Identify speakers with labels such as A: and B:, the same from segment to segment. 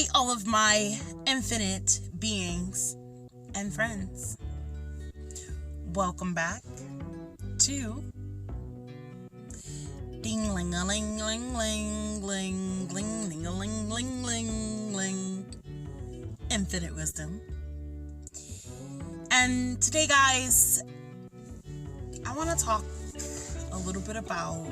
A: Hey, all of my infinite beings and friends. Welcome back to Ding ling a ling ling ling ling ling ling a ling ling ling ling Infinite Wisdom. And today, guys, I want to talk a little bit about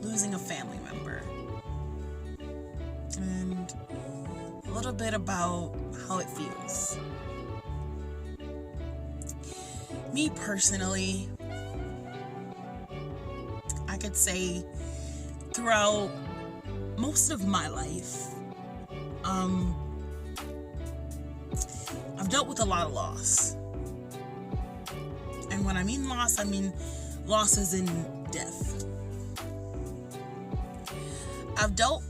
A: losing a family member. And a little bit about how it feels. Me personally, I could say throughout most of my life, I've dealt with a lot of loss. And when I mean loss as in death. I've dealt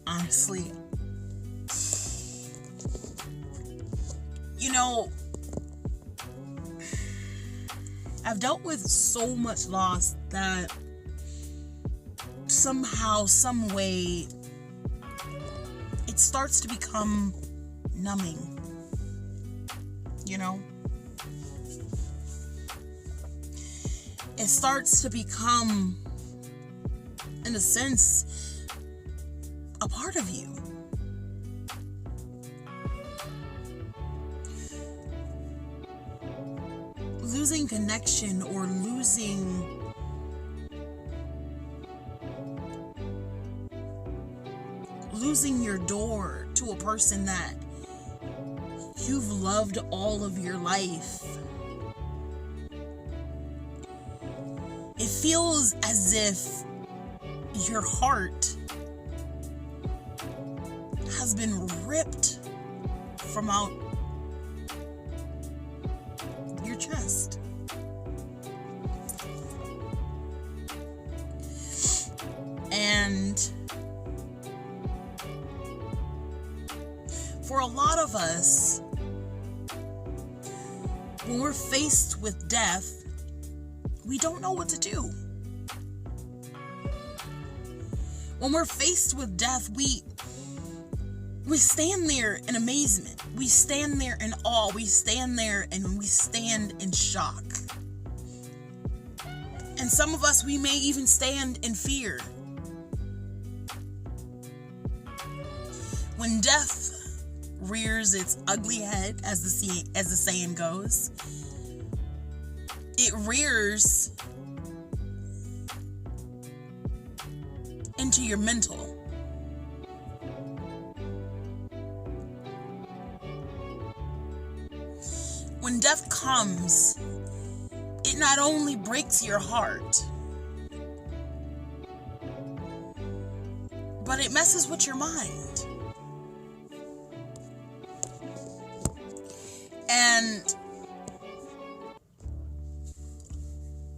A: honestly, I've dealt with so much loss that somehow, some way, it starts to become numbing, It starts to become, in a sense, a part of you. Losing connection or losing your door to a person that you've loved all of your life. It feels as if your heart has been ripped from out your chest. And for a lot of us, when we're faced with death, we don't know what to do. When we're faced with death, we stand there in amazement. We stand there in awe. We stand there and we stand in shock. And some of us, we may even stand in fear. When death rears its ugly head, as the saying goes, it rears into your mental. When death comes, it not only breaks your heart, but it messes with your mind. And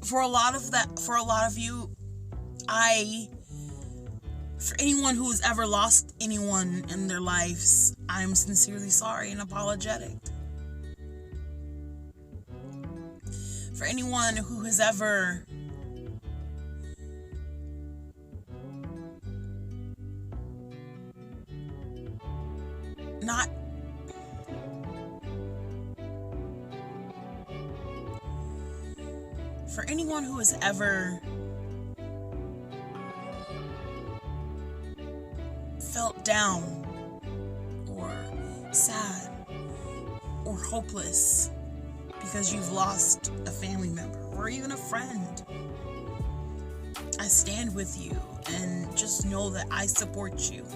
A: for a lot of you, for anyone who has ever lost anyone in their lives, I'm sincerely sorry and apologetic. For anyone who has ever not For anyone who has ever felt down or sad or hopeless because you've lost a family member or even a friend, I stand with you, and just know that I support you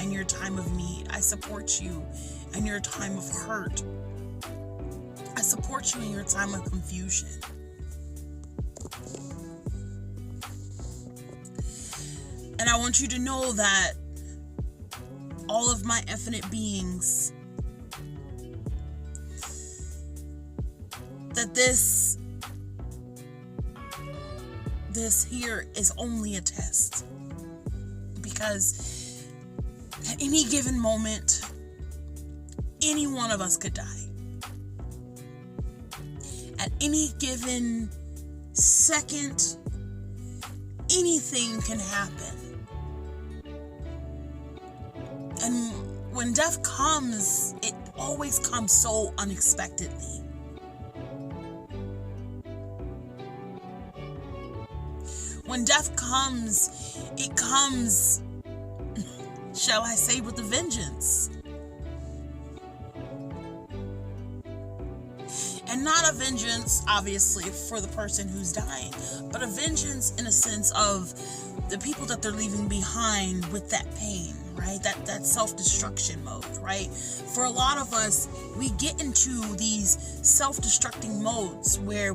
A: in your time of need. I support you in your time of hurt. I support you in your time of confusion. And I want you to know that all of my infinite beings, that this here is only a test. Because at any given moment, any one of us could die. At any given second, anything can happen. And when death comes, it always comes so unexpectedly. When death comes, it comes, shall I say, with a vengeance. And not a vengeance, obviously, for the person who's dying, but a vengeance in a sense of the people that they're leaving behind with that pain, right? That self-destruction mode, right? For a lot of us, we get into these self-destructing modes where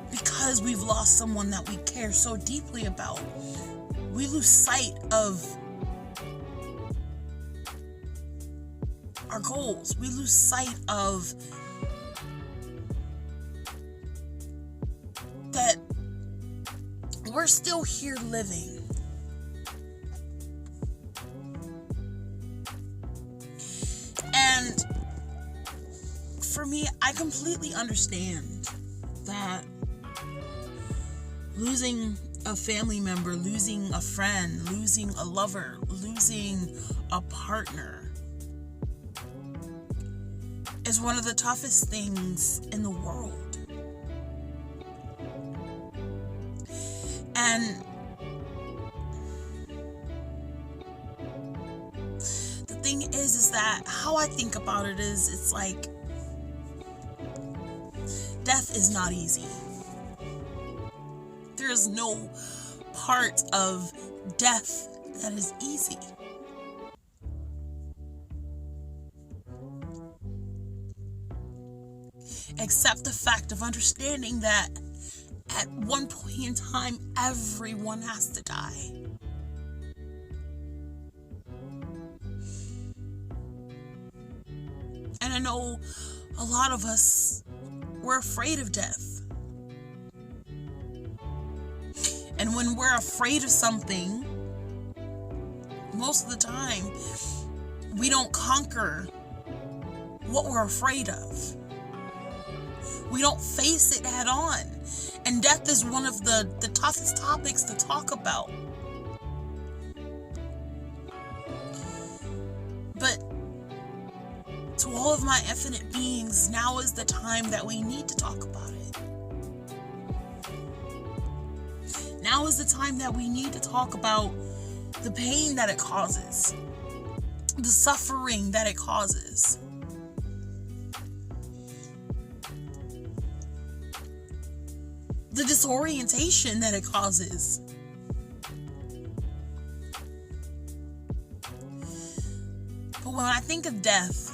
A: because we've lost someone that we care so deeply about, we lose sight of our goals. We lose sight of that we're still here living. And for me, I completely understand that losing a family member, losing a friend, losing a lover, losing a partner is one of the toughest things in the world. And the thing is that how I think about it is, it's like death is not easy. There is no part of death that is easy. Except the fact of understanding that at one point in time, everyone has to die. And I know a lot of us, we're afraid of death. And when we're afraid of something, most of the time, we don't conquer what we're afraid of. We don't face it head on. And death is one of the toughest topics to talk about. But to all of my infinite beings, now is the time that we need to talk about it. Now is the time that we need to talk about the pain that it causes, the suffering that it causes. The disorientation that it causes. But when I think of death,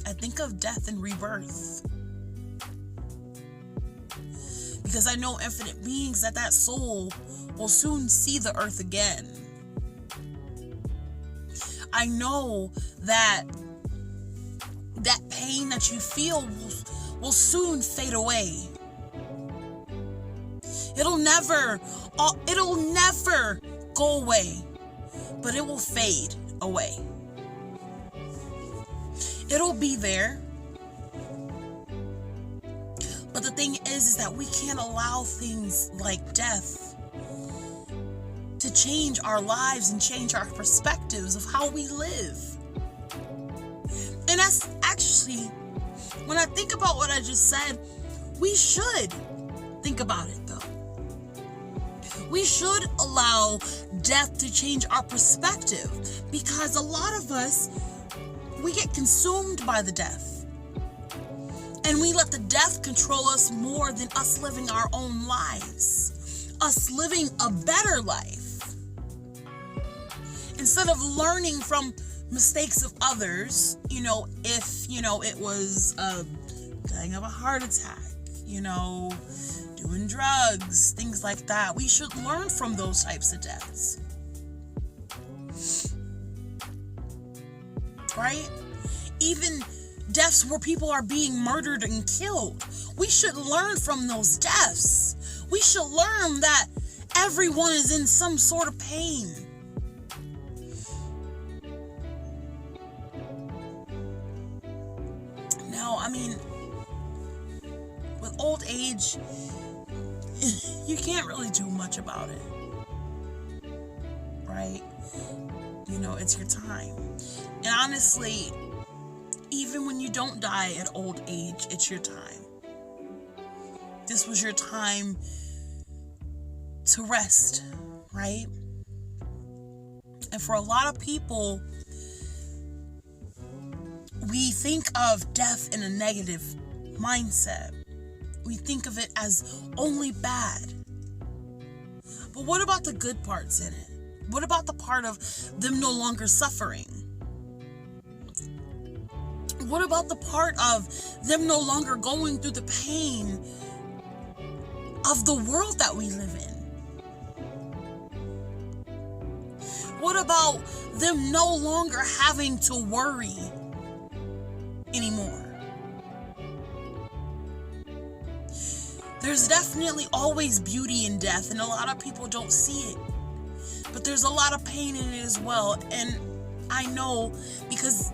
A: I think of death and rebirth. Because I know infinite beings that soul will soon see the earth again. I know that pain that you feel will soon fade away. It'll never go away, but it will fade away. It'll be there. But the thing is that we can't allow things like death to change our lives and change our perspectives of how we live. And that's actually, when I think about what I just said, we should think about it though. We should allow death to change our perspective, because a lot of us, we get consumed by the death. And we let the death control us more than us living our own lives. Us living a better life. Instead of learning from mistakes of others, if, it was dying of a heart attack, doing drugs, things like that. We should learn from those types of deaths. Right? Even deaths where people are being murdered and killed. We should learn from those deaths. We should learn that everyone is in some sort of pain. Now, with old age, you can't really do much about it. right? You know, it's your time. And honestly, even when you don't die at old age, it's your time. This was your time to rest, right? And for a lot of people, we think of death in a negative mindset. We think of it as only bad. But what about the good parts in it? What about the part of them no longer suffering? What about the part of them no longer going through the pain of the world that we live in? What about them no longer having to worry anymore? There's definitely always beauty in death, and a lot of people don't see it. But there's a lot of pain in it as well. And I know because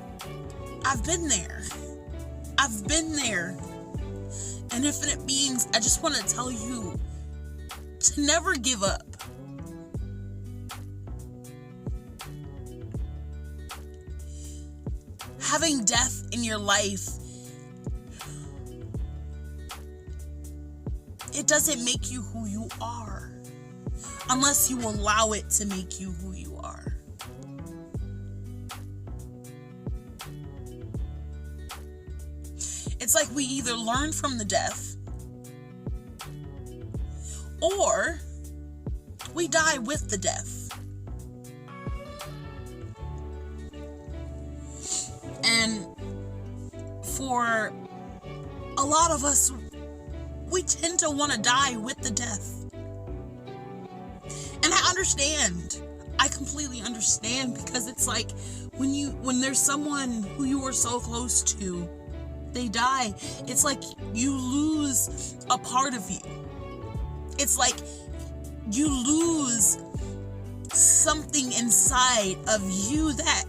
A: I've been there. I've been there. And infinite beings, I just want to tell you to never give up. Having death in your life, it doesn't make you who you are unless you allow it to make you who you are. It's like we either learn from the death or we die with the death. And for a lot of us, we tend to want to die with the death. And I understand. I completely understand, because it's like when there's someone who you were so close to, they die, it's like you lose a part of you. It's like you lose something inside of you that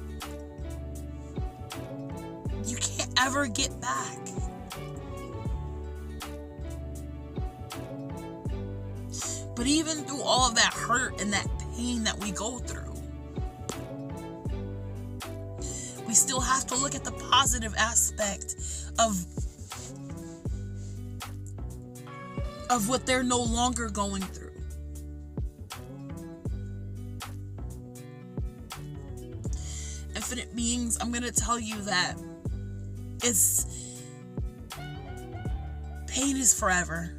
A: you can't ever get back. But even through all of that hurt and that pain that we go through, we still have to look at the positive aspect of what they're no longer going through. Infinite beings, I'm going to tell you that pain is forever.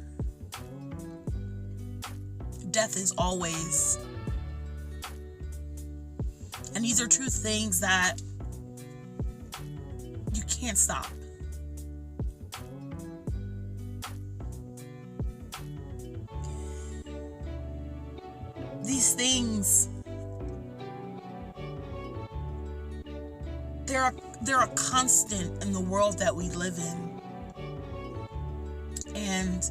A: Death is always. And these are two things that you can't stop. These things, they're a constant in the world that we live in. And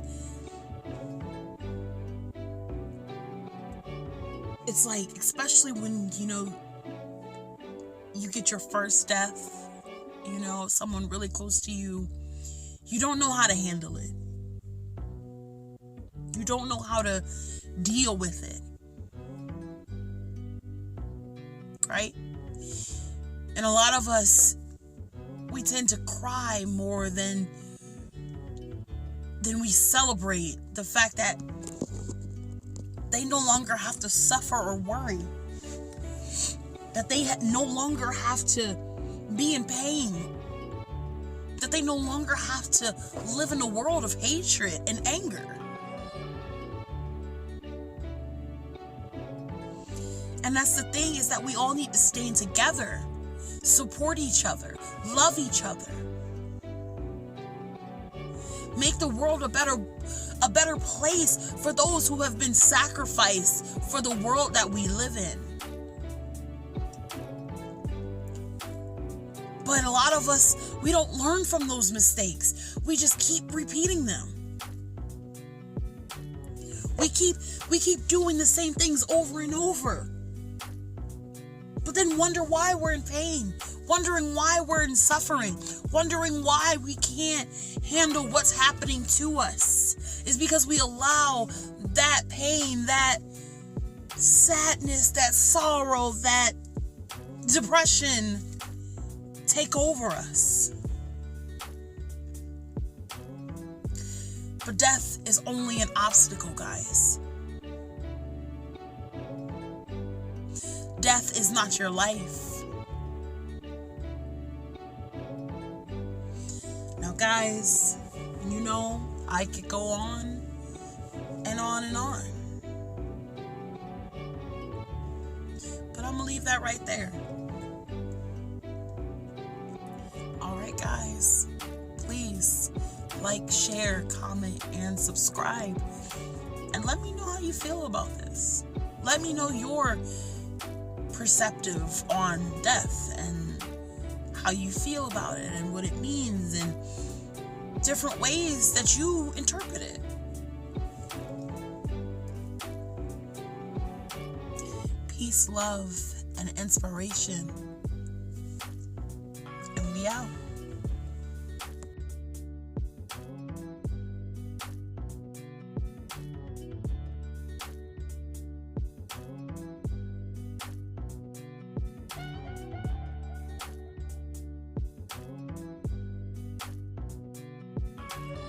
A: it's like, especially when, you get your first death, someone really close to you, you don't know how to handle it. You don't know how to deal with it. Right? And a lot of us, we tend to cry more than we celebrate the fact that they no longer have to suffer or worry. That they no longer have to be in pain. That they no longer have to live in a world of hatred and anger. And that's the thing, is that we all need to stand together, support each other, love each other. Make the world a better place for those who have been sacrificed for the world that we live in. But a lot of us, we don't learn from those mistakes. We just keep repeating them. We keep doing the same things over and over. But then wonder why we're in pain, wondering why we're in suffering, wondering why we can't handle what's happening to us. Is because we allow that pain, that sadness, that sorrow, that depression take over us. But death is only an obstacle, guys. Death is not your life. Now, guys, you know, I could go on and on and on. But I'm going to leave that right there. Alright, guys. Please like, share, comment, and subscribe. And let me know how you feel about this. Let me know your perspective on death and how you feel about it and what it means and different ways that you interpret it. Peace, love, and inspiration. And we out.